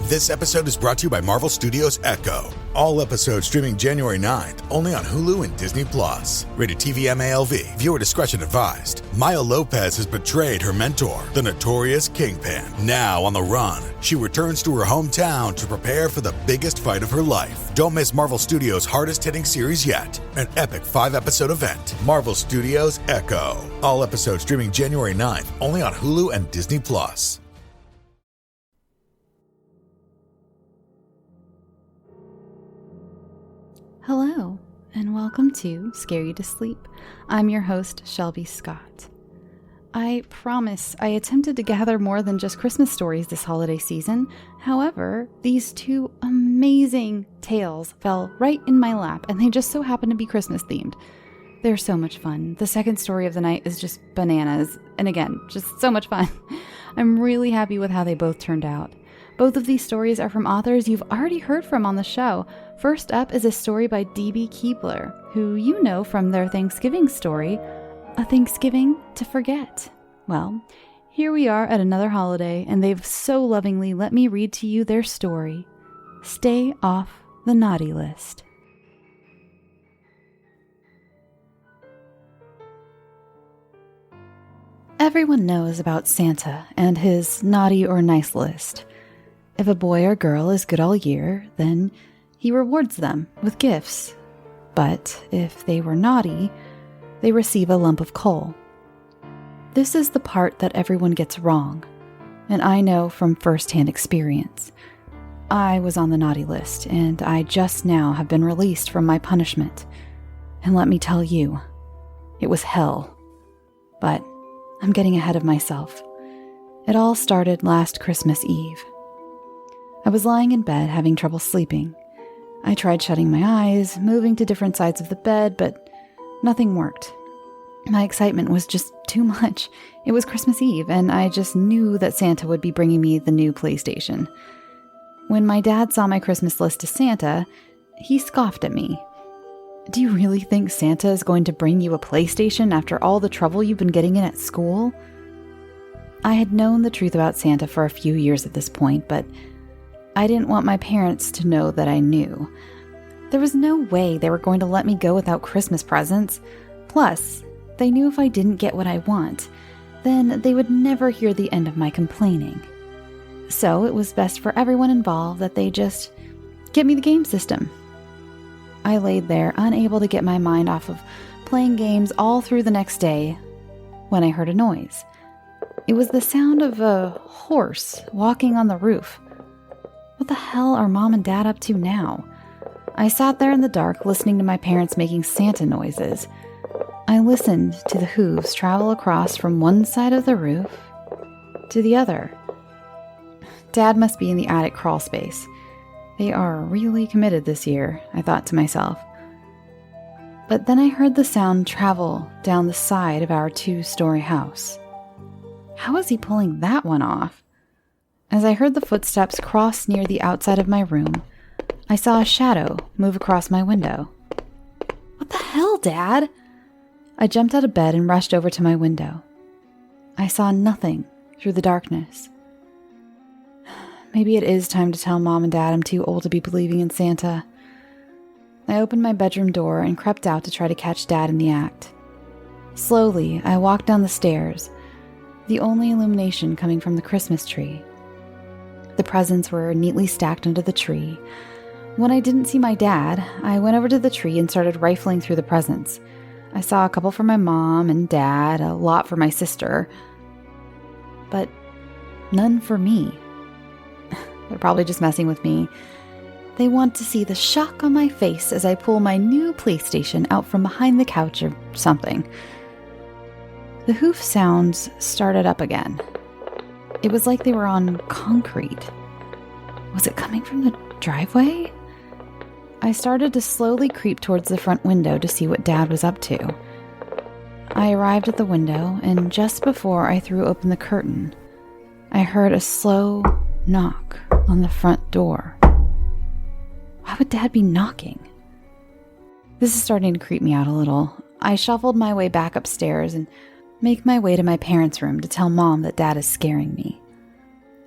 This episode is brought to you by Marvel Studios Echo. All episodes streaming January 9th, only on Hulu and Disney+. Rated TV MALV. Viewer discretion advised. Maya Lopez has betrayed her mentor, the notorious Kingpin. Now on the run, she returns to her hometown to prepare for the biggest fight of her life. Don't miss Marvel Studios' hardest-hitting series yet. An epic 5-episode event. Marvel Studios Echo. All episodes streaming January 9th, only on Hulu and Disney+. Hello, and welcome to Scare You to Sleep. I'm your host, Shelby Scott. I promise I attempted to gather more than just Christmas stories this holiday season. However, these two amazing tales fell right in my lap, and they just so happen to be Christmas themed. They're so much fun. The second story of the night is just bananas, and again, just so much fun. I'm really happy with how they both turned out. Both of these stories are from authors you've already heard from on the show. First up is a story by D.B. Keebler, who you know from their Thanksgiving story, A Thanksgiving to Forget. Well, here we are at another holiday, and they've so lovingly let me read to you their story, Stay Off the Naughty List. Everyone knows about Santa and his naughty or nice list. If a boy or girl is good all year, then he rewards them with gifts. But if they were naughty, they receive a lump of coal. This is the part that everyone gets wrong, and I know from first-hand experience. I was on the naughty list, and I just now have been released from my punishment. And let me tell you, it was hell. But I'm getting ahead of myself. It all started last Christmas Eve. I was lying in bed having trouble sleeping. I tried shutting my eyes, moving to different sides of the bed, but nothing worked. My excitement was just too much. It was Christmas Eve, and I just knew that Santa would be bringing me the new PlayStation. When my dad saw my Christmas list to Santa, he scoffed at me. "Do you really think Santa is going to bring you a PlayStation after all the trouble you've been getting in at school?" I had known the truth about Santa for a few years at this point, but I didn't want my parents to know that I knew. There was no way they were going to let me go without Christmas presents. Plus, they knew if I didn't get what I want, then they would never hear the end of my complaining. So it was best for everyone involved that they just get me the game system. I laid there, unable to get my mind off of playing games all through the next day, when I heard a noise. It was the sound of a horse walking on the roof. What the hell are Mom and Dad up to now? I sat there in the dark listening to my parents making Santa noises. I listened to the hooves travel across from one side of the roof to the other. Dad must be in the attic crawl space. They are really committed this year, I thought to myself. But then I heard the sound travel down the side of our 2-story house. How is he pulling that one off? As I heard the footsteps cross near the outside of my room, I saw a shadow move across my window. What the hell, Dad? I jumped out of bed and rushed over to my window. I saw nothing through the darkness. Maybe it is time to tell Mom and Dad I'm too old to be believing in Santa. I opened my bedroom door and crept out to try to catch Dad in the act. Slowly, I walked down the stairs, the only illumination coming from the Christmas tree. The presents were neatly stacked under the tree. When I didn't see my dad, I went over to the tree and started rifling through the presents. I saw a couple for my mom and dad, a lot for my sister, but none for me. They're probably just messing with me. They want to see the shock on my face as I pull my new PlayStation out from behind the couch or something. The hoof sounds started up again. It was like they were on concrete. Was it coming from the driveway? I started to slowly creep towards the front window to see what Dad was up to. I arrived at the window, and just before I threw open the curtain, I heard a slow knock on the front door. Why would Dad be knocking? This is starting to creep me out a little. I shuffled my way back upstairs and make my way to my parents' room to tell Mom that Dad is scaring me.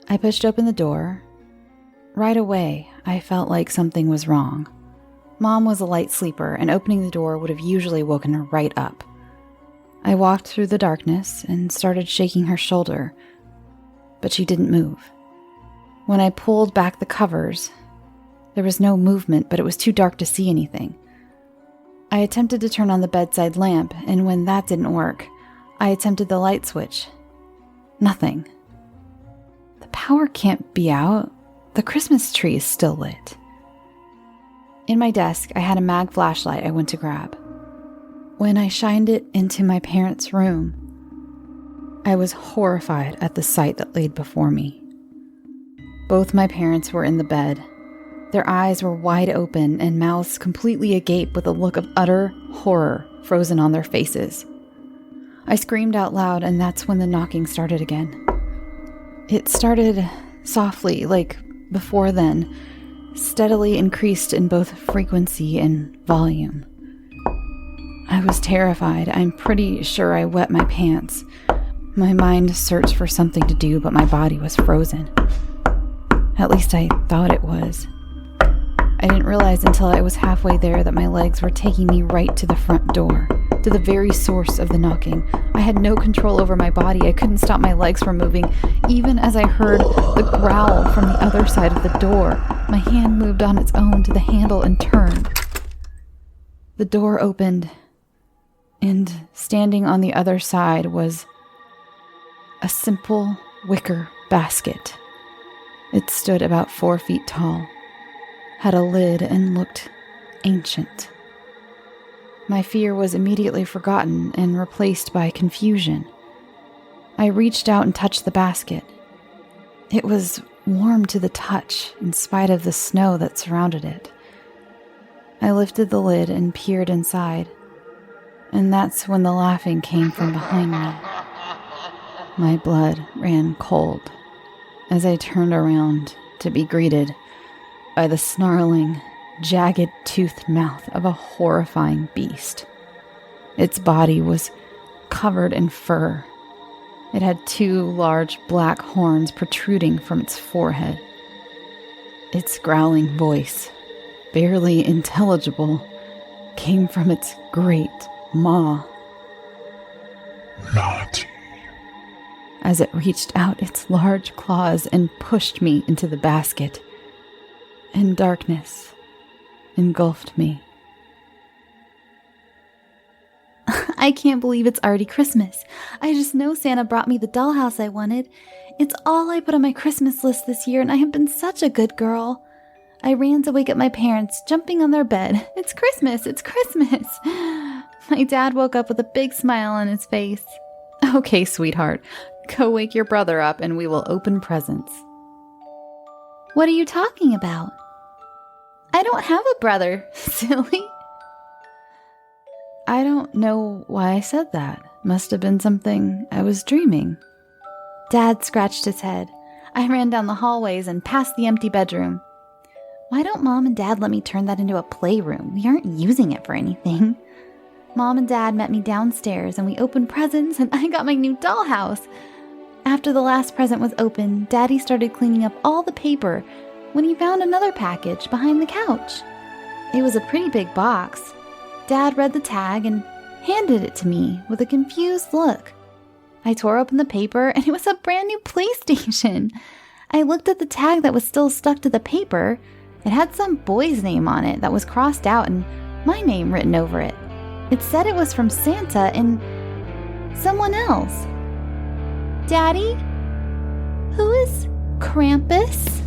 I pushed open the door, Right away, I felt like something was wrong. Mom was a light sleeper, and opening the door would have usually woken her right up. I walked through the darkness and started shaking her shoulder, but she didn't move. When I pulled back the covers, there was no movement, but it was too dark to see anything. I attempted to turn on the bedside lamp, and when that didn't work, I attempted the light switch. Nothing. The power can't be out. The Christmas tree is still lit. In my desk, I had a mag flashlight I went to grab. When I shined it into my parents' room, I was horrified at the sight that laid before me. Both my parents were in the bed. Their eyes were wide open and mouths completely agape with a look of utter horror frozen on their faces. I screamed out loud, and that's when the knocking started again. It started softly, like before then, steadily increased in both frequency and volume. I was terrified. I'm pretty sure I wet my pants. My mind searched for something to do, but my body was frozen. At least I thought it was. I didn't realize until I was halfway there that my legs were taking me right to the front door, to the very source of the knocking. I had no control over my body. I couldn't stop my legs from moving, even as I heard the growl from the other side of the door. My hand moved on its own to the handle and turned. The door opened, and standing on the other side was a simple wicker basket. It stood about 4 feet tall, had a lid, and looked ancient. My fear was immediately forgotten and replaced by confusion. I reached out and touched the basket. It was warm to the touch, in spite of the snow that surrounded it. I lifted the lid and peered inside, and that's when the laughing came from behind me. My blood ran cold as I turned around to be greeted by the snarling, jagged-toothed mouth of a horrifying beast. Its body was covered in fur. It had 2 large black horns protruding from its forehead. Its growling voice, barely intelligible, came from its great maw. Naughty. As it reached out its large claws and pushed me into the basket, and darkness engulfed me. I can't believe it's already Christmas. I just know Santa brought me the dollhouse I wanted. It's all I put on my Christmas list this year, and I have been such a good girl. I ran to wake up my parents, jumping on their bed. It's Christmas! It's Christmas! My dad woke up with a big smile on his face. Okay, sweetheart, go wake your brother up and we will open presents. What are you talking about? I don't have a brother, silly. I don't know why I said that. Must have been something I was dreaming. Dad scratched his head. I ran down the hallways and past the empty bedroom. Why don't Mom and Dad let me turn that into a playroom? We aren't using it for anything. Mom and Dad met me downstairs and we opened presents and I got my new dollhouse. After the last present was opened, Daddy started cleaning up all the paper when he found another package behind the couch. It was a pretty big box. Dad read the tag and handed it to me with a confused look. I tore open the paper and it was a brand new PlayStation. I looked at the tag that was still stuck to the paper. It had some boy's name on it that was crossed out and my name written over it. It said it was from Santa and someone else. Daddy? Who is Krampus?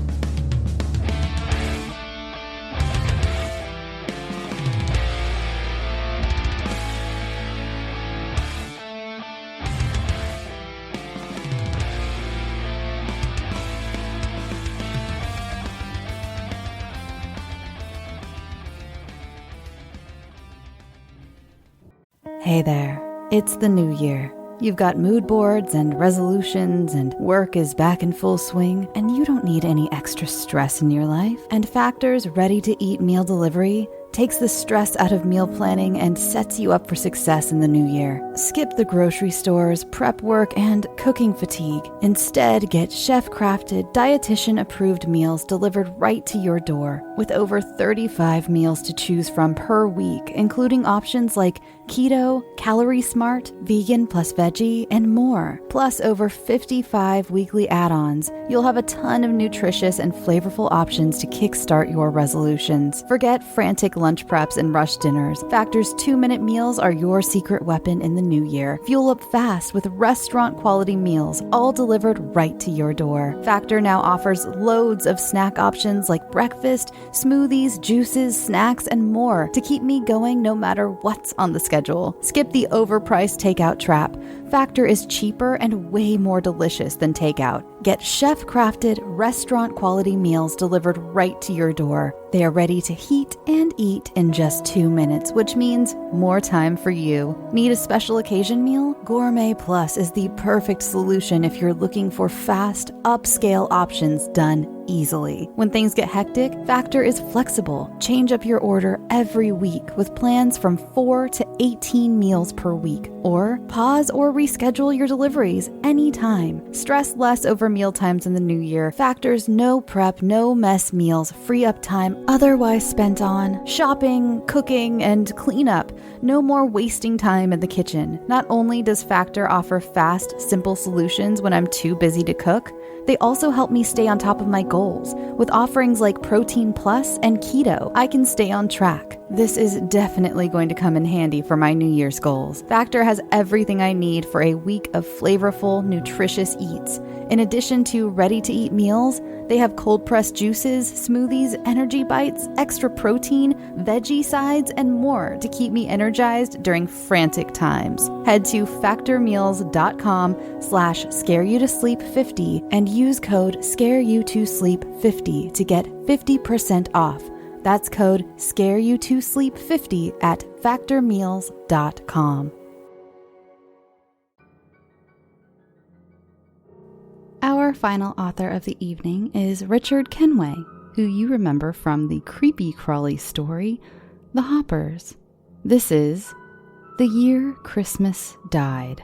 Hey there, it's the new year. You've got mood boards and resolutions, and work is back in full swing, and you don't need any extra stress in your life. And Factor's ready-to-eat meal delivery takes the stress out of meal planning and sets you up for success in the new year. Skip the grocery stores, prep work, and cooking fatigue. Instead, get chef-crafted, dietitian-approved meals delivered right to your door, with over 35 meals to choose from per week, including options like keto, calorie smart, vegan plus veggie, and more. Plus over 55 weekly add-ons. You'll have a ton of nutritious and flavorful options to kickstart your resolutions. Forget frantic lunch preps and rush dinners. Factor's 2-minute meals are your secret weapon in the new year. Fuel up fast with restaurant-quality meals, all delivered right to your door. Factor now offers loads of snack options like breakfast, smoothies, juices, snacks, and more to keep me going no matter what's on the schedule. Skip the overpriced takeout trap. Factor is cheaper and way more delicious than takeout. Get chef-crafted, restaurant-quality meals delivered right to your door. They are ready to heat and eat in just 2 minutes, which means more time for you. Need a special occasion meal? Gourmet Plus is the perfect solution if you're looking for fast, upscale options done easily. When things get hectic, Factor is flexible. Change up your order every week with plans from 4 to 18 meals per week. Or pause or reschedule your deliveries anytime. Stress less over meal times in the new year. Factor's no prep, no mess meals free up time otherwise spent on shopping, cooking, and cleanup. No more wasting time in the kitchen. Not only does Factor offer fast, simple solutions when I'm too busy to cook, they also help me stay on top of my goals. With offerings like Protein Plus and Keto, I can stay on track. This is definitely going to come in handy for my New Year's goals. Factor has everything I need for a week of flavorful, nutritious eats. In addition to ready-to-eat meals, they have cold-pressed juices, smoothies, energy bites, extra protein, veggie sides, and more to keep me energized during frantic times. Head to factormeals.com/scareyoutosleep50 and use code ScareYouToSleep50 to get 50% off. That's code ScareYouToSleep50 at factormeals.com. Our final author of the evening is Richard Kenway, who you remember from the creepy crawly story, The Hoppers. This is The Year Christmas Died.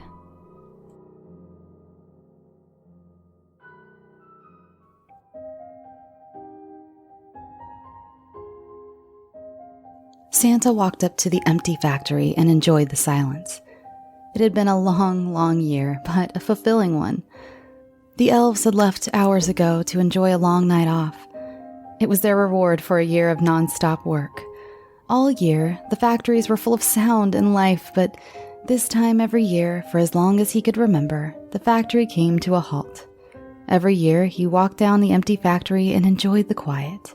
Santa walked up to the empty factory and enjoyed the silence. It had been a long, long year, but a fulfilling one. The elves had left hours ago to enjoy a long night off. It was their reward for a year of nonstop work. All year, the factories were full of sound and life, but this time every year, for as long as he could remember, the factory came to a halt. Every year, he walked down the empty factory and enjoyed the quiet.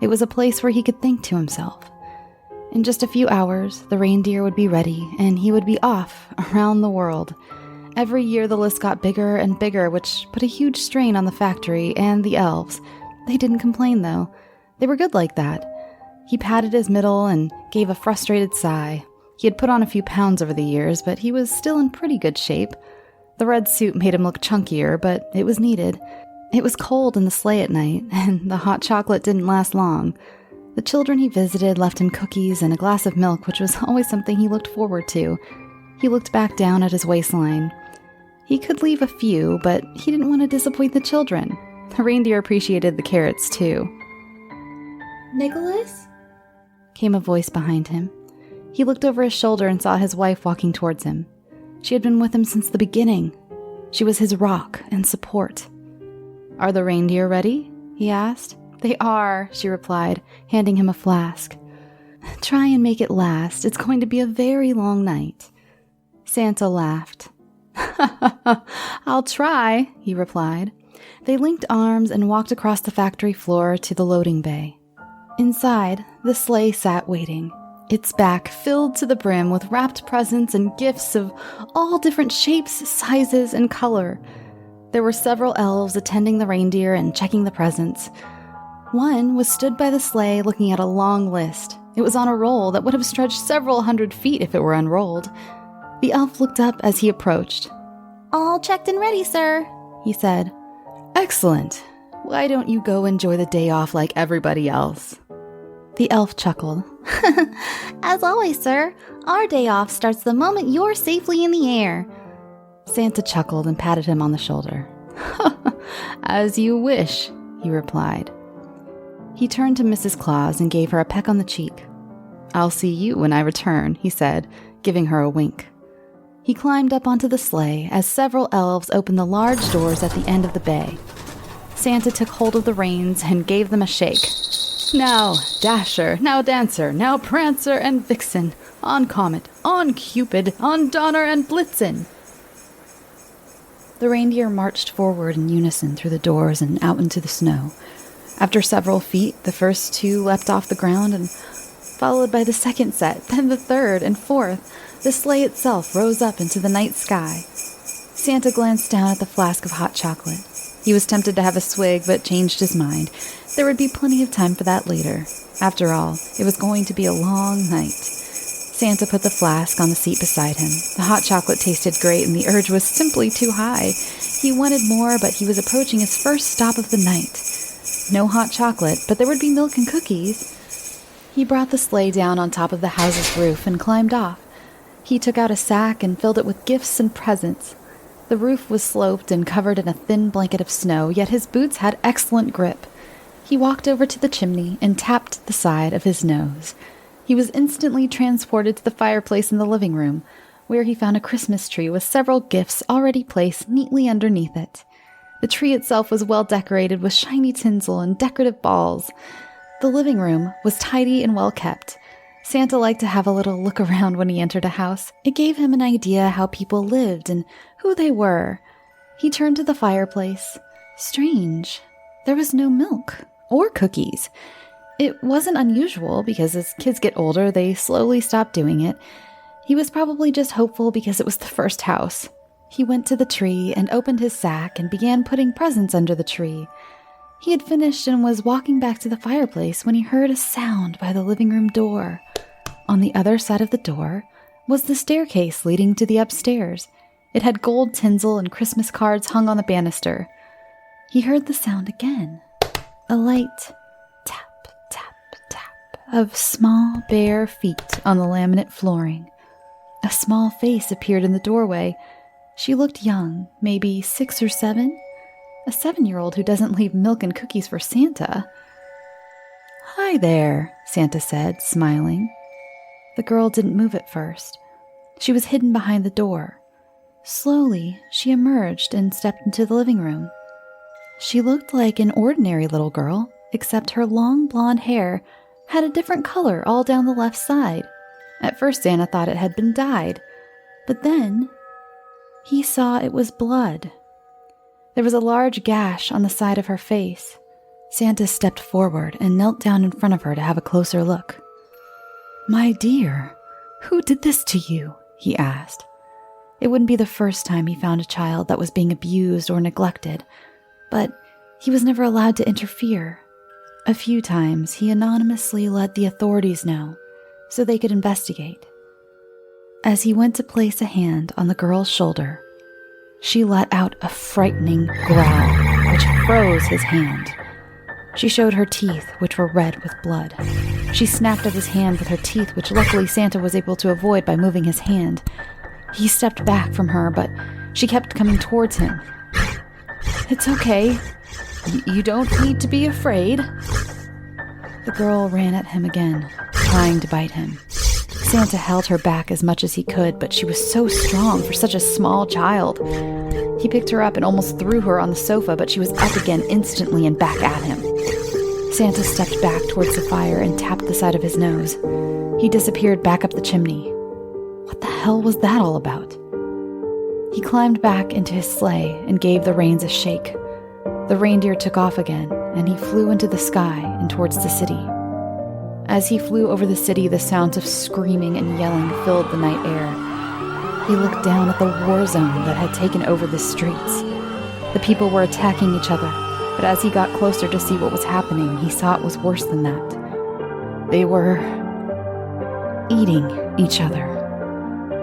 It was a place where he could think to himself. In just a few hours, the reindeer would be ready, and he would be off around the world. Every year the list got bigger and bigger, which put a huge strain on the factory and the elves. They didn't complain, though. They were good like that. He patted his middle and gave a frustrated sigh. He had put on a few pounds over the years, but he was still in pretty good shape. The red suit made him look chunkier, but it was needed. It was cold in the sleigh at night, and the hot chocolate didn't last long. The children he visited left him cookies and a glass of milk, which was always something he looked forward to. He looked back down at his waistline. He could leave a few, but he didn't want to disappoint the children. The reindeer appreciated the carrots, too. Nicholas? Came a voice behind him. He looked over his shoulder and saw his wife walking towards him. She had been with him since the beginning. She was his rock and support. "Are the reindeer ready?" he asked. "They are," she replied, handing him a flask. "Try and make it last. It's going to be a very long night." Santa laughed. "I'll try," he replied. They linked arms and walked across the factory floor to the loading bay. Inside, the sleigh sat waiting, its back filled to the brim with wrapped presents and gifts of all different shapes, sizes, and color. There were several elves attending the reindeer and checking the presents. One was stood by the sleigh looking at a long list. It was on a roll that would have stretched several hundred feet if it were unrolled. The elf looked up as he approached. "All checked and ready, sir," he said. "Excellent. Why don't you go enjoy the day off like everybody else?" The elf chuckled. As always, sir, our day off starts the moment you're safely in the air. Santa chuckled and patted him on the shoulder. As you wish, he replied. He turned to Mrs. Claus and gave her a peck on the cheek. I'll see you when I return, he said, giving her a wink. He climbed up onto the sleigh as several elves opened the large doors at the end of the bay. Santa took hold of the reins and gave them a shake. Now, Dasher, now Dancer, now Prancer and Vixen, on Comet, on Cupid, on Donner and Blitzen. The reindeer marched forward in unison through the doors and out into the snow. After several feet, the first two leapt off the ground, and followed by the second set, then the third and fourth, the sleigh itself rose up into the night sky. Santa glanced down at the flask of hot chocolate. He was tempted to have a swig, but changed his mind. There would be plenty of time for that later. After all, it was going to be a long night. Santa put the flask on the seat beside him. The hot chocolate tasted great, and the urge was simply too high. He wanted more, but he was approaching his first stop of the night. No hot chocolate, but there would be milk and cookies. He brought the sleigh down on top of the house's roof and climbed off. He took out a sack and filled it with gifts and presents. The roof was sloped and covered in a thin blanket of snow, yet his boots had excellent grip. He walked over to the chimney and tapped the side of his nose. He was instantly transported to the fireplace in the living room, where he found a Christmas tree with several gifts already placed neatly underneath it. The tree itself was well decorated with shiny tinsel and decorative balls. The living room was tidy and well kept. Santa liked to have a little look around when he entered a house. It gave him an idea how people lived and who they were. He turned to the fireplace. Strange. There was no milk or cookies. It wasn't unusual because as kids get older, they slowly stop doing it. He was probably just hopeful because it was the first house. He went to the tree and opened his sack and began putting presents under the tree. He had finished and was walking back to the fireplace when he heard a sound by the living room door. On the other side of the door was the staircase leading to the upstairs. It had gold tinsel and Christmas cards hung on the banister. He heard the sound again. A light tap, tap, tap of small, bare feet on the laminate flooring. A small face appeared in the doorway. She looked young, maybe 6 or 7. A 7-year-old who doesn't leave milk and cookies for Santa. Hi there, Santa said, smiling. The girl didn't move at first. She was hidden behind the door. Slowly, she emerged and stepped into the living room. She looked like an ordinary little girl, except her long blonde hair had a different color all down the left side. At first, Santa thought it had been dyed, but then he saw it was blood. There was a large gash on the side of her face. Santa stepped forward and knelt down in front of her to have a closer look. My dear, who did this to you? He asked. It wouldn't be the first time he found a child that was being abused or neglected, but he was never allowed to interfere. A few times he anonymously let the authorities know so they could investigate. As he went to place a hand on the girl's shoulder, she let out a frightening growl, which froze his hand. She showed her teeth, which were red with blood. She snapped at his hand with her teeth, which luckily Santa was able to avoid by moving his hand. He stepped back from her, but she kept coming towards him. It's okay. You don't need to be afraid. The girl ran at him again, trying to bite him. Santa held her back as much as he could, but she was so strong for such a small child. He picked her up and almost threw her on the sofa, but she was up again instantly and back at him. Santa stepped back towards the fire and tapped the side of his nose. He disappeared back up the chimney. What the hell was that all about? He climbed back into his sleigh and gave the reins a shake. The reindeer took off again, and he flew into the sky and towards the city. As he flew over the city, the sounds of screaming and yelling filled the night air. He looked down at the war zone that had taken over the streets. The people were attacking each other, but as he got closer to see what was happening, he saw it was worse than that. They were eating each other.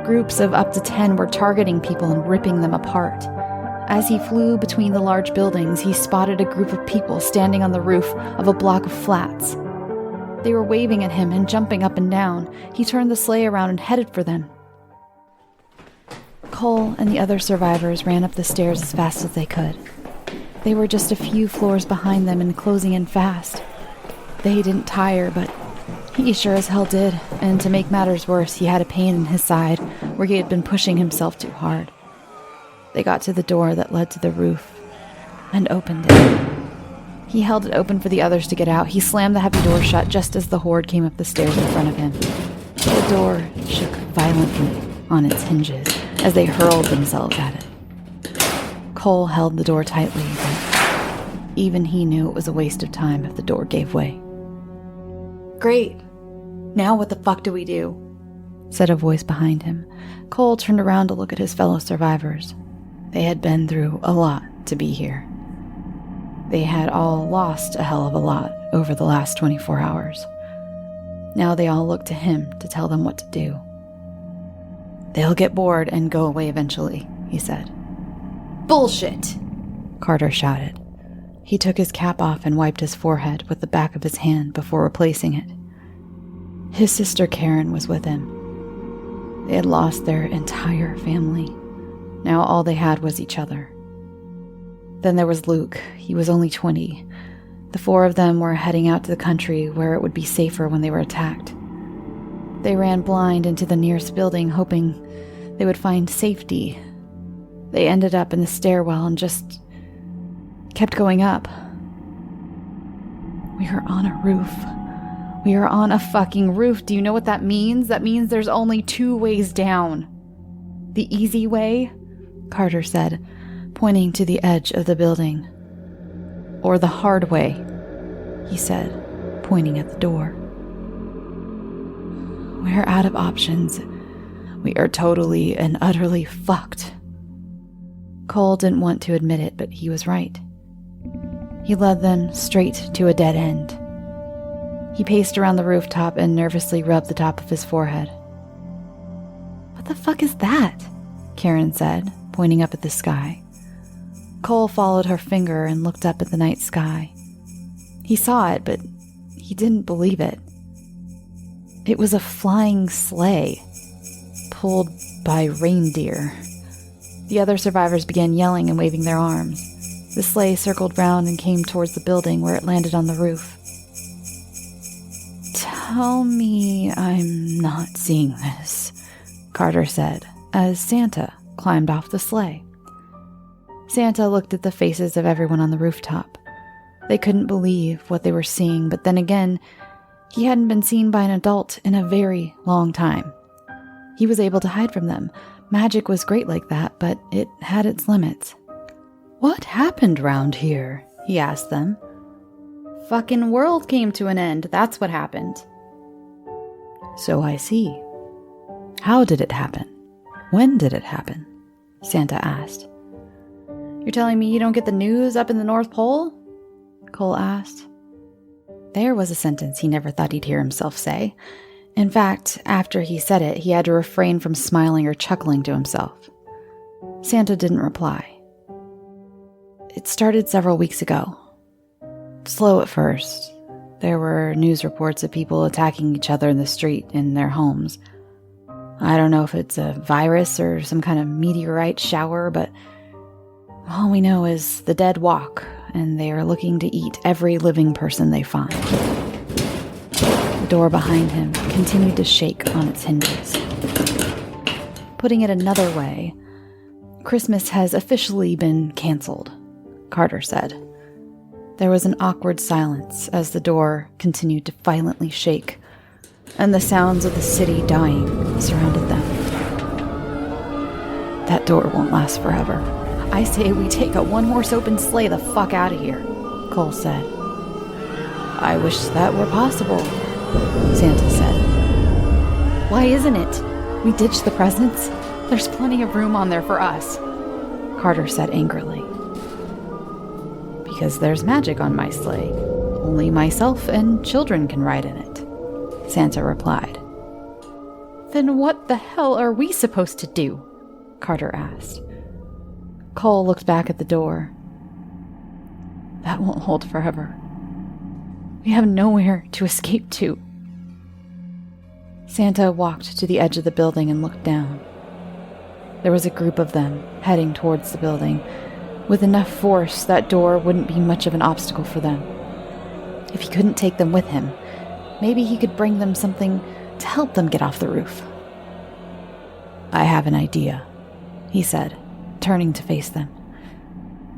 Groups of up to 10 were targeting people and ripping them apart. As he flew between the large buildings, he spotted a group of people standing on the roof of a block of flats. They were waving at him and jumping up and down. He turned the sleigh around and headed for them. Cole and the other survivors ran up the stairs as fast as they could. They were just a few floors behind them and closing in fast. They didn't tire, but he sure as hell did, and to make matters worse, he had a pain in his side where he had been pushing himself too hard. They got to the door that led to the roof and opened it. He held it open for the others to get out. He slammed the heavy door shut just as the horde came up the stairs in front of him. The door shook violently on its hinges as they hurled themselves at it. Cole held the door tightly, but even he knew it was a waste of time if the door gave way. "Great. Now what the fuck do we do?" said a voice behind him. Cole turned around to look at his fellow survivors. They had been through a lot to be here. They had all lost a hell of a lot over the last 24 hours. Now they all looked to him to tell them what to do. "They'll get bored and go away eventually," he said. "Bullshit!" Carter shouted. He took his cap off and wiped his forehead with the back of his hand before replacing it. His sister Karen was with him. They had lost their entire family. Now all they had was each other. Then there was Luke. He was only 20. The four of them were heading out to the country where it would be safer when they were attacked. They ran blind into the nearest building, hoping they would find safety. They ended up in the stairwell and just kept going up. We are on a roof. We are on a fucking roof. Do you know what that means? That means there's only 2 ways down. "The easy way," Carter said, pointing to the edge of the building. "Or the hard way," he said, pointing at the door. "We're out of options. We are totally and utterly fucked." Cole didn't want to admit it, but he was right. He led them straight to a dead end. He paced around the rooftop and nervously rubbed the top of his forehead. "What the fuck is that?" Karen said, pointing up at the sky. Cole followed her finger and looked up at the night sky. He saw it, but he didn't believe it. It was a flying sleigh, pulled by reindeer. The other survivors began yelling and waving their arms. The sleigh circled round and came towards the building where it landed on the roof. "Tell me I'm not seeing this," Carter said, as Santa climbed off the sleigh. Santa looked at the faces of everyone on the rooftop. They couldn't believe what they were seeing, but then again, he hadn't been seen by an adult in a very long time. He was able to hide from them. Magic was great like that, but it had its limits. "What happened round here?" he asked them. "Fucking world came to an end, that's what happened." "So I see. How did it happen? When did it happen?" Santa asked. "You're telling me you don't get the news up in the North Pole?" Cole asked. There was a sentence he never thought he'd hear himself say. In fact, after he said it, he had to refrain from smiling or chuckling to himself. Santa didn't reply. "It started several weeks ago. Slow at first. There were news reports of people attacking each other in the street in their homes. I don't know if it's a virus or some kind of meteorite shower, but all we know is the dead walk, and they are looking to eat every living person they find." The door behind him continued to shake on its hinges. "Putting it another way, Christmas has officially been canceled," Carter said. There was an awkward silence as the door continued to violently shake, and the sounds of the city dying surrounded them. "That door won't last forever. I say we take a one-horse open sleigh the fuck out of here," Cole said. "I wish that were possible," Santa said. "Why isn't it? We ditched the presents. There's plenty of room on there for us," Carter said angrily. "Because there's magic on my sleigh. Only myself and children can ride in it," Santa replied. "Then what the hell are we supposed to do?" Carter asked. Cole looked back at the door. "That won't hold forever. We have nowhere to escape to. Santa walked to the edge of the building and looked down. There was a group of them heading towards the building. With enough force, that door wouldn't be much of an obstacle for them. If he couldn't take them with him, maybe he could bring them something to help them get off the roof. I have an idea, he said, turning to face them.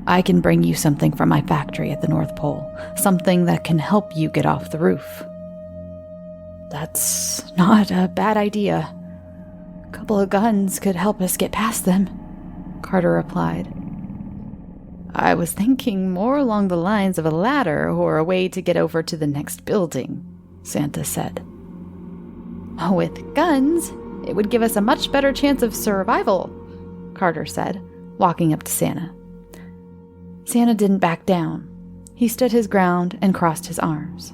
I can bring you something from my factory at the North Pole, something that can help you get off the roof. That's not a bad idea. A couple of guns could help us get past them, Carter replied. I was thinking more along the lines of a ladder or a way to get over to the next building, Santa said. With guns, it would give us a much better chance of survival, Carter said, walking up to Santa. Santa didn't back down. He stood his ground and crossed his arms.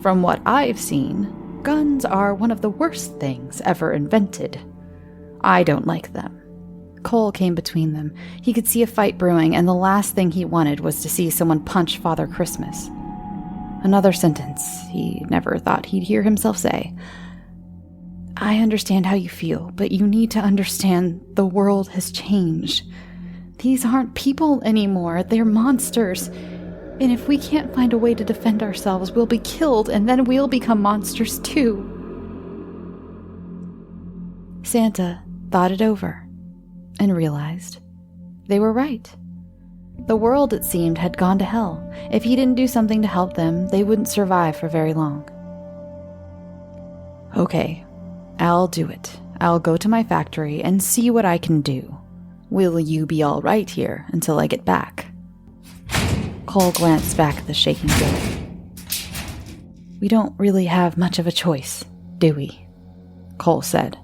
From what I've seen, guns are one of the worst things ever invented. I don't like them. Cole came between them. He could see a fight brewing, and the last thing he wanted was to see someone punch Father Christmas. Another sentence he never thought he'd hear himself say. I understand how you feel, but you need to understand the world has changed. These aren't people anymore, they're monsters. And if we can't find a way to defend ourselves, we'll be killed, and then we'll become monsters too. Santa thought it over and realized they were right. The world, it seemed, had gone to hell. If he didn't do something to help them, they wouldn't survive for very long. Okay, I'll do it. I'll go to my factory and see what I can do. Will you be all right here until I get back? Cole glanced back at the shaking building. We don't really have much of a choice, do we? Cole said.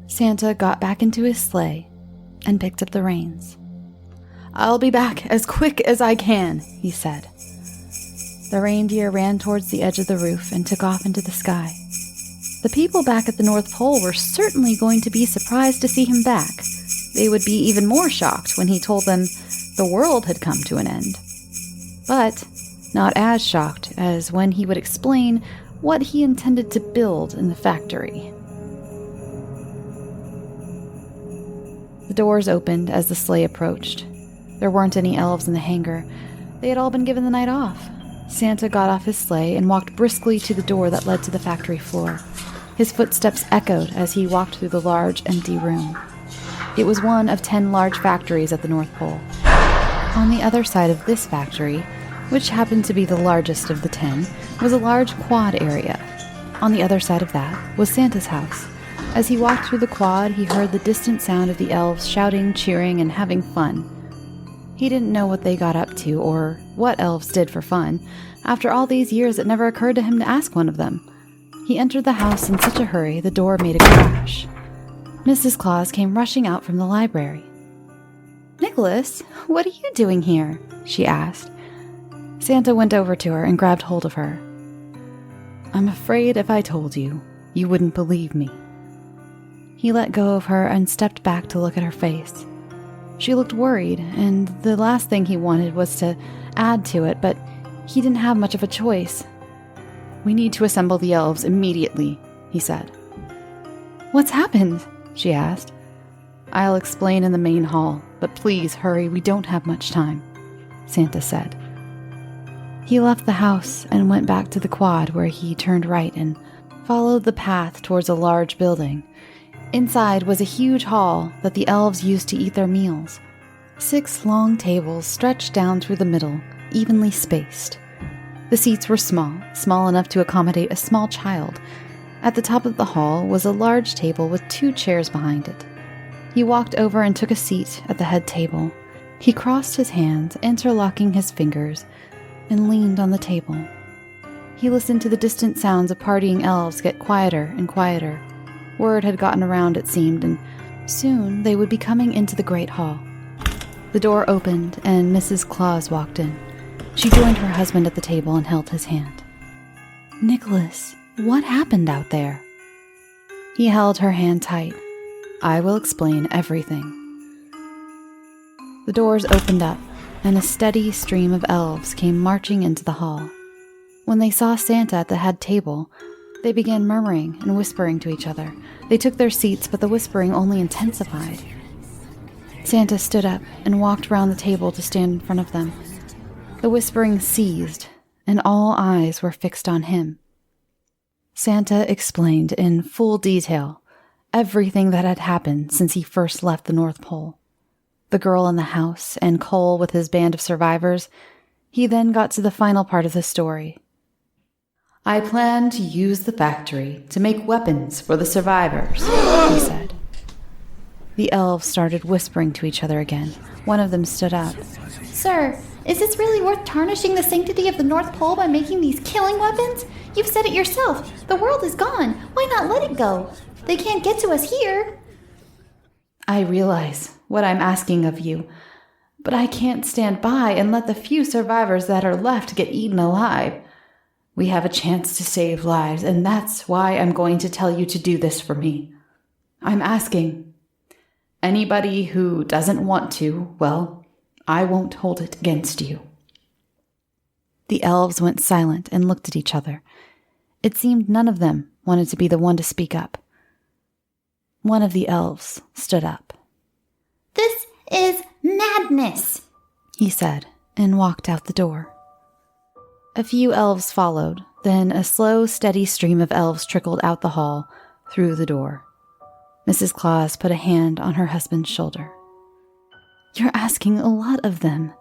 Santa got back into his sleigh and picked up the reins. I'll be back as quick as I can, he said. The reindeer ran towards the edge of the roof and took off into the sky. The people back at the North Pole were certainly going to be surprised to see him back. They would be even more shocked when he told them the world had come to an end. But not as shocked as when he would explain what he intended to build in the factory. The doors opened as the sleigh approached. There weren't any elves in the hangar. They had all been given the night off. Santa got off his sleigh and walked briskly to the door that led to the factory floor. His footsteps echoed as he walked through the large, empty room. It was one of 10 large factories at the North Pole. On the other side of this factory, which happened to be the largest of the 10, was a large quad area. On the other side of that was Santa's house. As he walked through the quad, he heard the distant sound of the elves shouting, cheering, and having fun. He didn't know what they got up to or what elves did for fun. After all these years, it never occurred to him to ask one of them. He entered the house in such a hurry, the door made a crash. Mrs. Claus came rushing out from the library. Nicholas, what are you doing here? She asked. Santa went over to her and grabbed hold of her. I'm afraid if I told you, you wouldn't believe me. He let go of her and stepped back to look at her face. She looked worried, and the last thing he wanted was to add to it, but he didn't have much of a choice. We need to assemble the elves immediately, he said. What's happened? She asked. I'll explain in the main hall, but please hurry, we don't have much time, Santa said. He left the house and went back to the quad where he turned right and followed the path towards a large building. Inside was a huge hall that the elves used to eat their meals. 6 long tables stretched down through the middle, evenly spaced. The seats were small enough to accommodate a small child. At the top of the hall was a large table with 2 chairs behind it. He walked over and took a seat at the head table. He crossed his hands, interlocking his fingers, and leaned on the table. He listened to the distant sounds of partying elves get quieter and quieter. Word had gotten around, it seemed, and soon they would be coming into the great hall. The door opened, and Mrs. Claus walked in. She joined her husband at the table and held his hand. Nicholas, what happened out there? He held her hand tight. I will explain everything. The doors opened up, and a steady stream of elves came marching into the hall. When they saw Santa at the head table, they began murmuring and whispering to each other. They took their seats, but the whispering only intensified. Santa stood up and walked round the table to stand in front of them. The whispering ceased, and all eyes were fixed on him. Santa explained in full detail everything that had happened since he first left the North Pole. The girl in the house and Cole with his band of survivors. He then got to the final part of the story. "I plan to use the factory to make weapons for the survivors," he said. The elves started whispering to each other again. One of them stood up. Sir, is this really worth tarnishing the sanctity of the North Pole by making these killing weapons? You've said it yourself. The world is gone. Why not let it go? They can't get to us here. "I realize what I'm asking of you, but I can't stand by and let the few survivors that are left get eaten alive. We have a chance to save lives, and that's why I'm going to tell you to do this for me. I'm asking. Anybody who doesn't want to, well, I won't hold it against you." The elves went silent and looked at each other. It seemed none of them wanted to be the one to speak up. One of the elves stood up. "This is madness," he said, and walked out the door. A few elves followed, then a slow, steady stream of elves trickled out the hall, through the door. Mrs. Claus put a hand on her husband's shoulder. "You're asking a lot of them.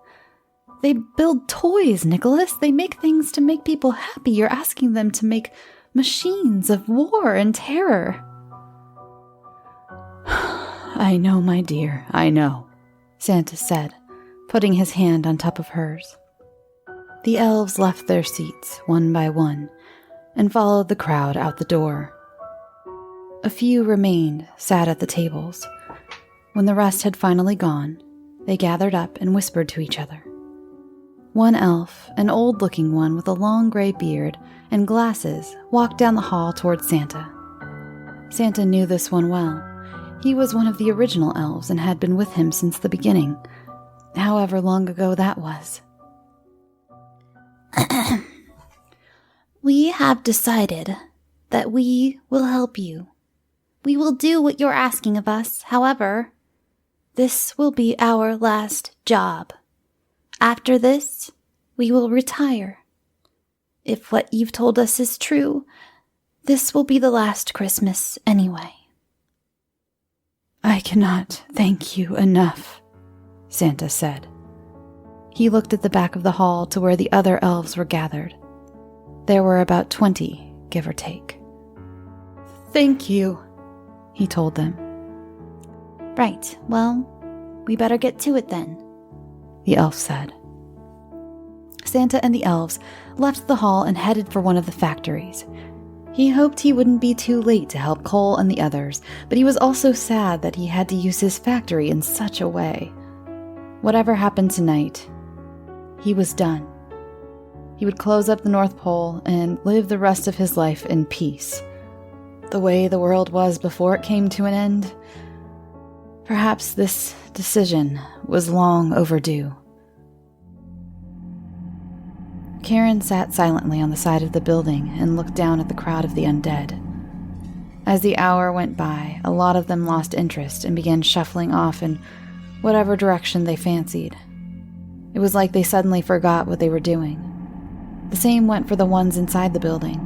They build toys, Nicholas. They make things to make people happy. You're asking them to make machines of war and terror." "I know, my dear, I know," Santa said, putting his hand on top of hers. The elves left their seats, one by one, and followed the crowd out the door. A few remained, sat at the tables. When the rest had finally gone, they gathered up and whispered to each other. One elf, an old-looking one with a long gray beard and glasses, walked down the hall toward Santa. Santa knew this one well. He was one of the original elves and had been with him since the beginning, however long ago that was. "We have decided that we will help you. We will do what you're asking of us. However, this will be our last job. After this, we will retire. If what you've told us is true, this will be the last Christmas anyway." "I cannot thank you enough," Santa said. He looked at the back of the hall to where the other elves were gathered. There were about 20, give or take. "Thank you," he told them. "Right, well, we better get to it then," the elf said. Santa and the elves left the hall and headed for one of the factories. He hoped he wouldn't be too late to help Cole and the others, but he was also sad that he had to use his factory in such a way. Whatever happened tonight, he was done. He would close up the North Pole and live the rest of his life in peace. The way the world was before it came to an end, perhaps this decision was long overdue. Karen sat silently on the side of the building and looked down at the crowd of the undead. As the hour went by, a lot of them lost interest and began shuffling off in whatever direction they fancied. It was like they suddenly forgot what they were doing. The same went for the ones inside the building.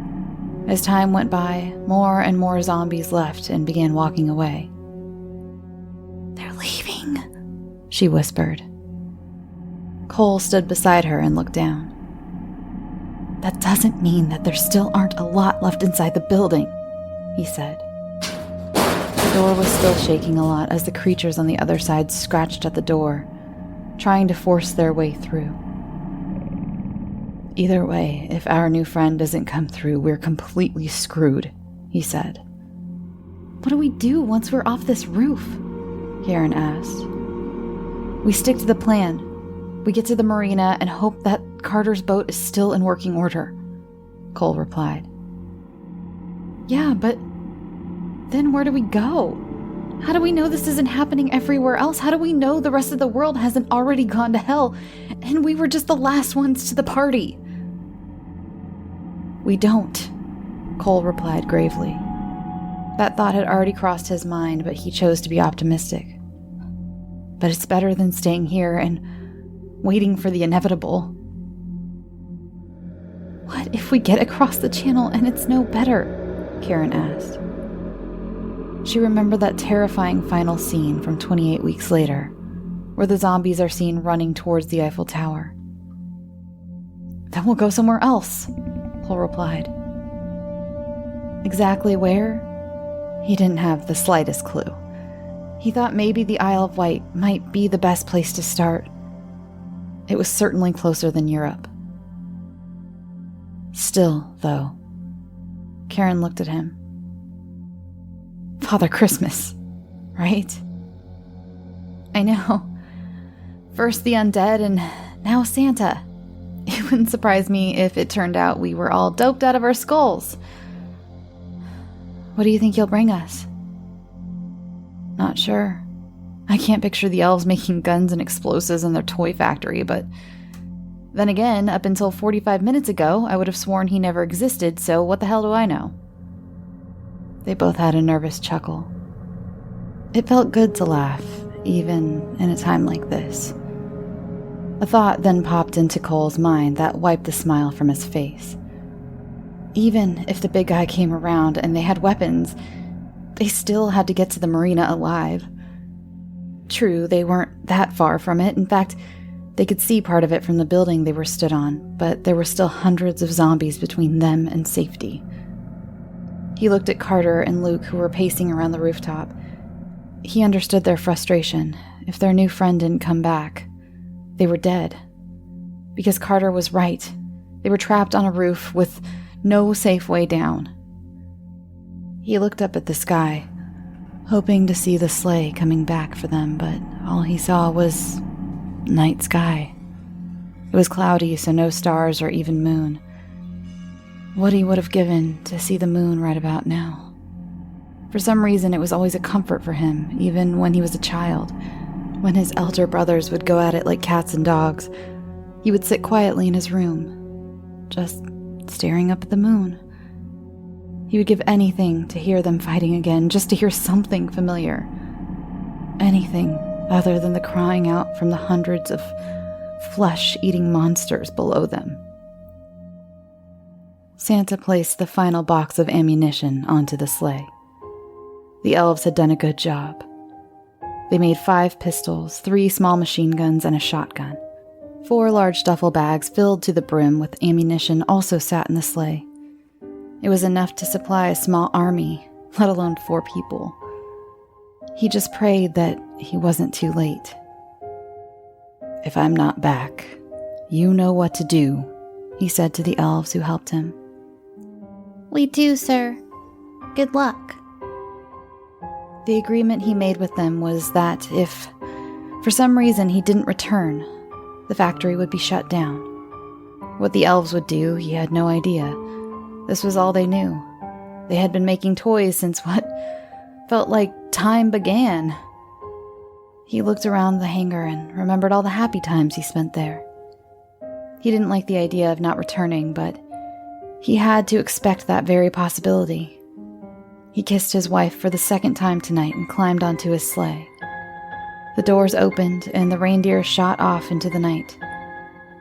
As time went by, more and more zombies left and began walking away. "They're leaving," she whispered. Cole stood beside her and looked down. "That doesn't mean that there still aren't a lot left inside the building," he said. The door was still shaking a lot as the creatures on the other side scratched at the door, trying to force their way through. "Either way, if our new friend doesn't come through, we're completely screwed," he said. "What do we do once we're off this roof?" Karen asked. "We stick to the plan. We get to the marina and hope that Carter's boat is still in working order," Cole replied. "Yeah, but then where do we go? How do we know this isn't happening everywhere else? How do we know the rest of the world hasn't already gone to hell and we were just the last ones to the party? We don't, Cole replied gravely. That thought had already crossed his mind, but he chose to be optimistic. But it's better than staying here and waiting for the inevitable. What if we get across the channel and it's no better? Karen asked. She remembered that terrifying final scene from 28 weeks later, where the zombies are seen running towards the Eiffel Tower. Then we'll go somewhere else, Cole replied. Exactly where? He didn't have the slightest clue. He thought maybe the Isle of Wight might be the best place to start. It was certainly closer than Europe. Still, though, Karen looked at him. Father Christmas, right? I know. First the undead and now Santa. It wouldn't surprise me if it turned out we were all doped out of our skulls. What do you think he'll bring us? Not sure. I can't picture the elves making guns and explosives in their toy factory, but then again, up until 45 minutes ago, I would have sworn he never existed, so what the hell do I know? They both had a nervous chuckle. It felt good to laugh, even in a time like this. A thought then popped into Cole's mind that wiped the smile from his face. Even if the big guy came around and they had weapons, they still had to get to the marina alive. True, they weren't that far from it. In fact, they could see part of it from the building they were stood on, but there were still hundreds of zombies between them and safety. He looked at Carter and Luke, who were pacing around the rooftop. He understood their frustration. If their new friend didn't come back, they were dead. Because Carter was right. They were trapped on a roof with no safe way down. He looked up at the sky, hoping to see the sleigh coming back for them, but all he saw was night sky. It was cloudy, so no stars or even moon. What he would have given to see the moon right about now. For some reason, it was always a comfort for him, even when he was a child. When his elder brothers would go at it like cats and dogs, he would sit quietly in his room, just staring up at the moon. He would give anything to hear them fighting again, just to hear something familiar. Anything other than the crying out from the hundreds of flesh-eating monsters below them. Santa placed the final box of ammunition onto the sleigh. The elves had done a good job. They made 5 pistols, 3 small machine guns, and a shotgun. 4 large duffel bags filled to the brim with ammunition also sat in the sleigh. It was enough to supply a small army, let alone 4 people. He just prayed that he wasn't too late. If I'm not back, you know what to do, he said to the elves who helped him. We do, sir. Good luck. The agreement he made with them was that if, for some reason, he didn't return, the factory would be shut down. What the elves would do, he had no idea. This was all they knew. They had been making toys since what felt like time began. He looked around the hangar and remembered all the happy times he spent there. He didn't like the idea of not returning, but he had to expect that very possibility. He kissed his wife for the 2nd time tonight and climbed onto his sleigh. The doors opened and the reindeer shot off into the night.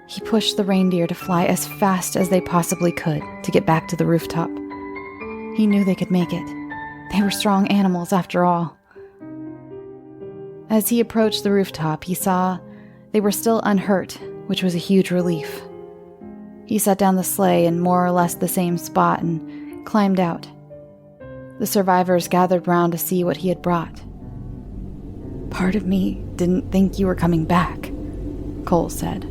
He pushed the reindeer to fly as fast as they possibly could to get back to the rooftop. He knew they could make it. They were strong animals after all. As he approached the rooftop, he saw they were still unhurt, which was a huge relief. He set down the sleigh in more or less the same spot and climbed out. The survivors gathered round to see what he had brought. Part of me didn't think you were coming back, Cole said.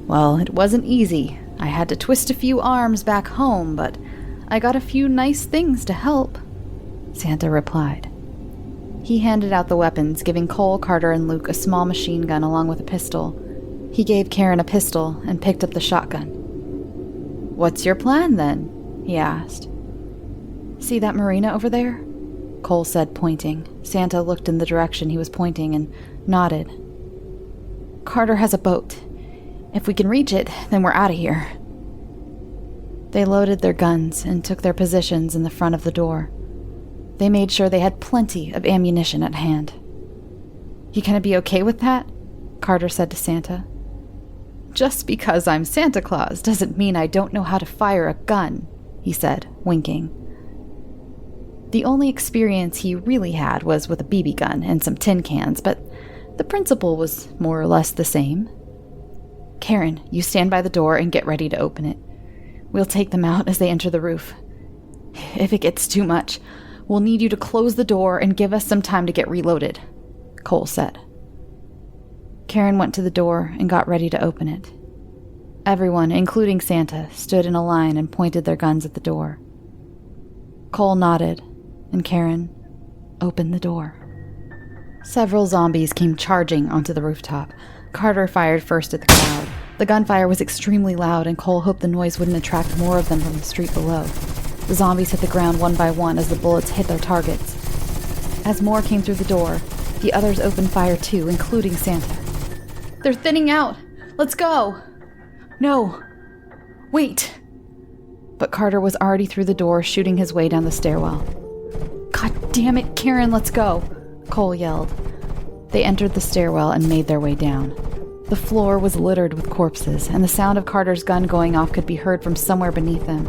Well, it wasn't easy. I had to twist a few arms back home, but I got a few nice things to help, Santa replied. He handed out the weapons, giving Cole, Carter, and Luke a small machine gun along with a pistol. He gave Karen a pistol and picked up the shotgun. What's your plan, then? He asked. See that marina over there? Cole said, pointing. Santa looked in the direction he was pointing and nodded. Carter has a boat. If we can reach it, then we're out of here. They loaded their guns and took their positions in the front of the door. They made sure they had plenty of ammunition at hand. You gonna be okay with that? Carter said to Santa. Just because I'm Santa Claus doesn't mean I don't know how to fire a gun, he said, winking. The only experience he really had was with a BB gun and some tin cans, but the principle was more or less the same. Karen, you stand by the door and get ready to open it. We'll take them out as they enter the roof. If it gets too much, we'll need you to close the door and give us some time to get reloaded, Cole said. Karen went to the door and got ready to open it. Everyone, including Santa, stood in a line and pointed their guns at the door. Cole nodded, and Karen opened the door. Several zombies came charging onto the rooftop. Carter fired first at the crowd. The gunfire was extremely loud, and Cole hoped the noise wouldn't attract more of them from the street below. The zombies hit the ground one by one as the bullets hit their targets. As more came through the door, the others opened fire too, including Santa. They're thinning out! Let's go! No! Wait! But Carter was already through the door, shooting his way down the stairwell. God damn it, Karen, let's go! Cole yelled. They entered the stairwell and made their way down. The floor was littered with corpses, and the sound of Carter's gun going off could be heard from somewhere beneath them.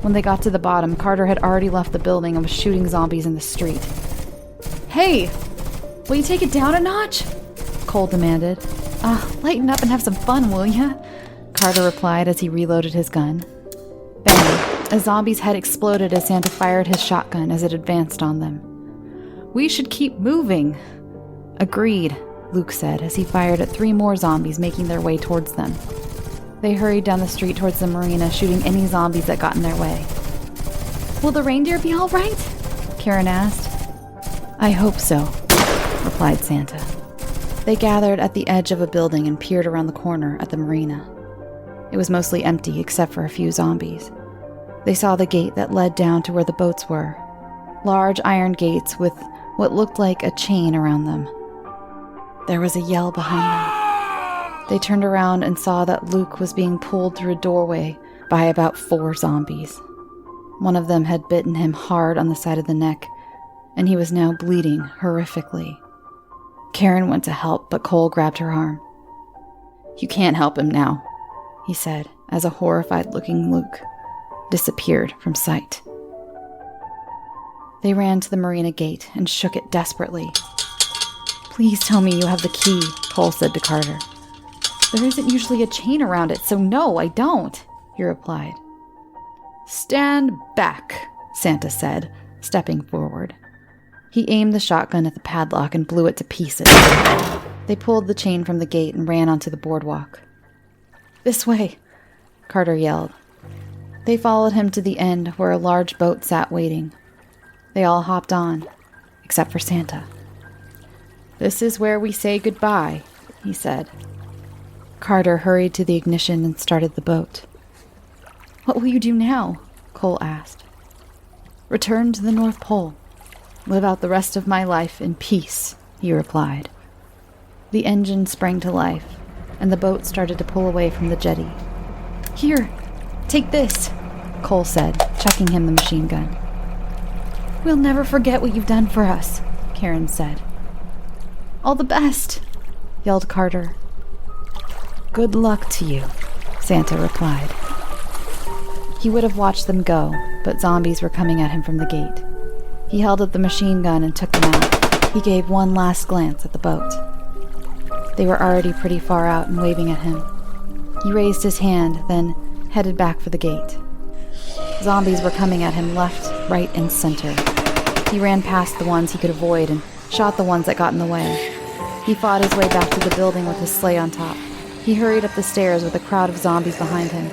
When they got to the bottom, Carter had already left the building and was shooting zombies in the street. Hey! Will you take it down a notch? Cole demanded. Lighten up and have some fun, will ya? Carter replied as he reloaded his gun. Bang! A zombie's head exploded as Santa fired his shotgun as it advanced on them. We should keep moving. Agreed, Luke said as he fired at 3 more zombies making their way towards them. They hurried down the street towards the marina, shooting any zombies that got in their way. Will the reindeer be all right? Karen asked. I hope so, replied Santa. They gathered at the edge of a building and peered around the corner at the marina. It was mostly empty except for a few zombies. They saw the gate that led down to where the boats were. Large iron gates with what looked like a chain around them. There was a yell behind them. They turned around and saw that Luke was being pulled through a doorway by about 4 zombies. One of them had bitten him hard on the side of the neck, and he was now bleeding horrifically. Karen went to help, but Cole grabbed her arm. You can't help him now, he said, as a horrified-looking Luke disappeared from sight. They ran to the marina gate and shook it desperately. Please tell me you have the key, Cole said to Carter. There isn't usually a chain around it, so no, I don't, he replied. Stand back, Santa said, stepping forward. He aimed the shotgun at the padlock and blew it to pieces. They pulled the chain from the gate and ran onto the boardwalk. This way, Carter yelled. They followed him to the end where a large boat sat waiting. They all hopped on, except for Santa. This is where we say goodbye, he said. Carter hurried to the ignition and started the boat. What will you do now? Cole asked. Return to the North Pole. Live out the rest of my life in peace, he replied. The engine sprang to life, and the boat started to pull away from the jetty. Here, take this, Cole said, chucking him the machine gun. We'll never forget what you've done for us, Karen said. All the best, yelled Carter. Good luck to you, Santa replied. He would have watched them go, but zombies were coming at him from the gate. He held up the machine gun and took them out. He gave one last glance at the boat. They were already pretty far out and waving at him. He raised his hand, then headed back for the gate. Zombies were coming at him left, right, and center. He ran past the ones he could avoid and shot the ones that got in the way. He fought his way back to the building with his sleigh on top. He hurried up the stairs with a crowd of zombies behind him.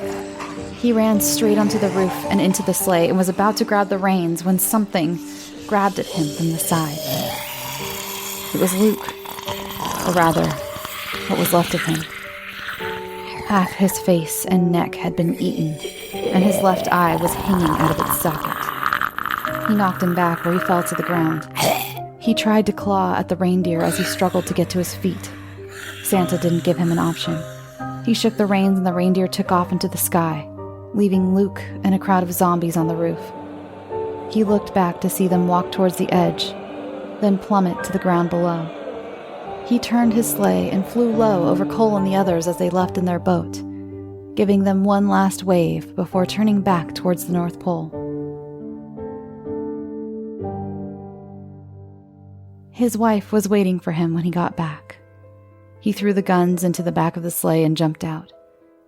He ran straight onto the roof and into the sleigh and was about to grab the reins when something grabbed at him from the side. It was Luke, or rather, what was left of him. Half his face and neck had been eaten, and his left eye was hanging out of its socket. He knocked him back where he fell to the ground. He tried to claw at the reindeer as he struggled to get to his feet. Santa didn't give him an option. He shook the reins and the reindeer took off into the sky, leaving Luke and a crowd of zombies on the roof. He looked back to see them walk towards the edge, then plummet to the ground below. He turned his sleigh and flew low over Cole and the others as they left in their boat, giving them one last wave before turning back towards the North Pole. His wife was waiting for him when he got back. He threw the guns into the back of the sleigh and jumped out.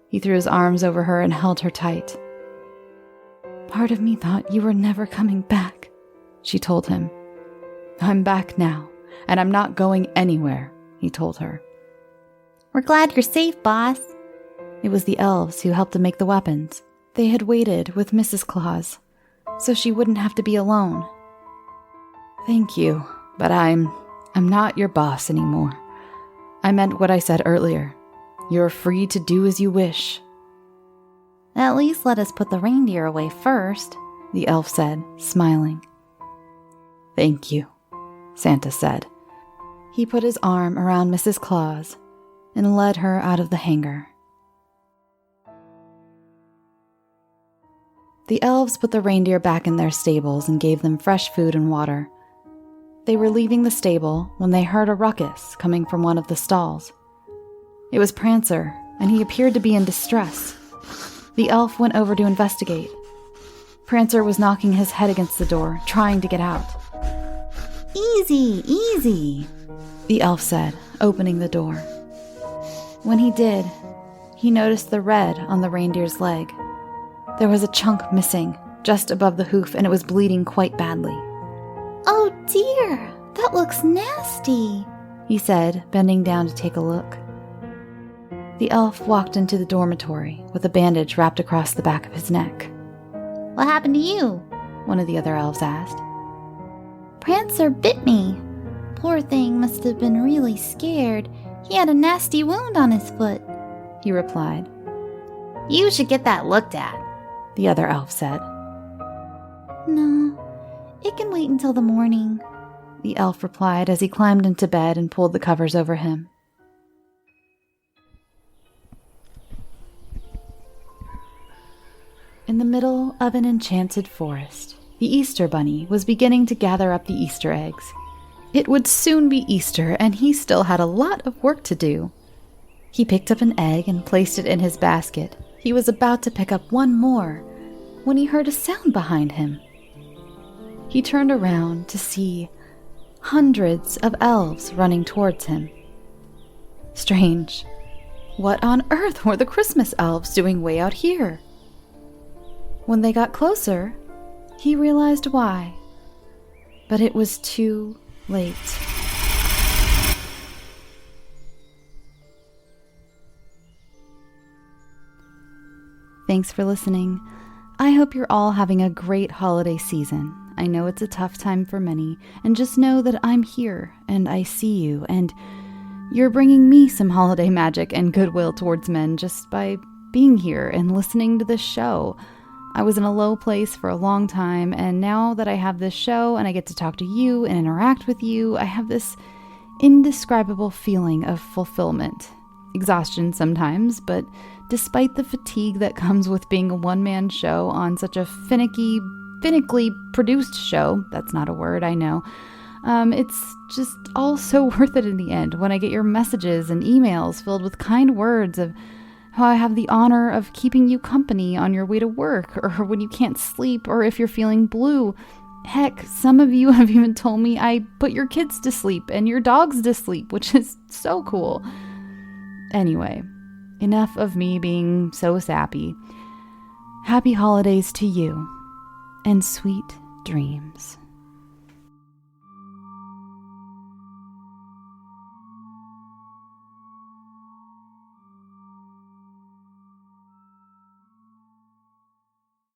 He threw his arms over her and held her tight. "Part of me thought you were never coming back," she told him. "I'm back now, and I'm not going anywhere," he told her. "We're glad you're safe, boss." It was the elves who helped to make the weapons. They had waited with Mrs. Claus, so she wouldn't have to be alone. "Thank you, but I'm not your boss anymore. I meant what I said earlier. You're free to do as you wish." "At least let us put the reindeer away first," the elf said, smiling. "Thank you," Santa said. He put his arm around Mrs. Claus and led her out of the hangar. The elves put the reindeer back in their stables and gave them fresh food and water. They were leaving the stable when they heard a ruckus coming from one of the stalls. It was Prancer, and he appeared to be in distress. The elf went over to investigate. Prancer was knocking his head against the door, trying to get out. "Easy, easy," the elf said, opening the door. When he did, he noticed the red on the reindeer's leg. There was a chunk missing, just above the hoof, and it was bleeding quite badly. "Oh dear, that looks nasty," he said, bending down to take a look. The elf walked into the dormitory with a bandage wrapped across the back of his neck. "What happened to you?" one of the other elves asked. "Prancer bit me. Poor thing must have been really scared. He had a nasty wound on his foot," he replied. "You should get that looked at," the other elf said. "No, it can wait until the morning," the elf replied as he climbed into bed and pulled the covers over him. In the middle of an enchanted forest, the Easter Bunny was beginning to gather up the Easter eggs. It would soon be Easter, and he still had a lot of work to do. He picked up an egg and placed it in his basket. He was about to pick up one more when he heard a sound behind him. He turned around to see hundreds of elves running towards him. Strange. What on earth were the Christmas elves doing way out here? When they got closer, he realized why. But it was too late. Thanks for listening. I hope you're all having a great holiday season. I know it's a tough time for many, and just know that I'm here, and I see you, and you're bringing me some holiday magic and goodwill towards men just by being here and listening to this show. I was in a low place for a long time, and now that I have this show and I get to talk to you and interact with you, I have this indescribable feeling of fulfillment. Exhaustion sometimes, but despite the fatigue that comes with being a one-man show on such a finically produced show, that's not a word, I know, it's just all so worth it in the end when I get your messages and emails filled with kind words of how I have the honor of keeping you company on your way to work, or when you can't sleep, or if you're feeling blue. Heck, some of you have even told me I put your kids to sleep and your dogs to sleep, which is so cool. Anyway, enough of me being so sappy. Happy holidays to you, and sweet dreams.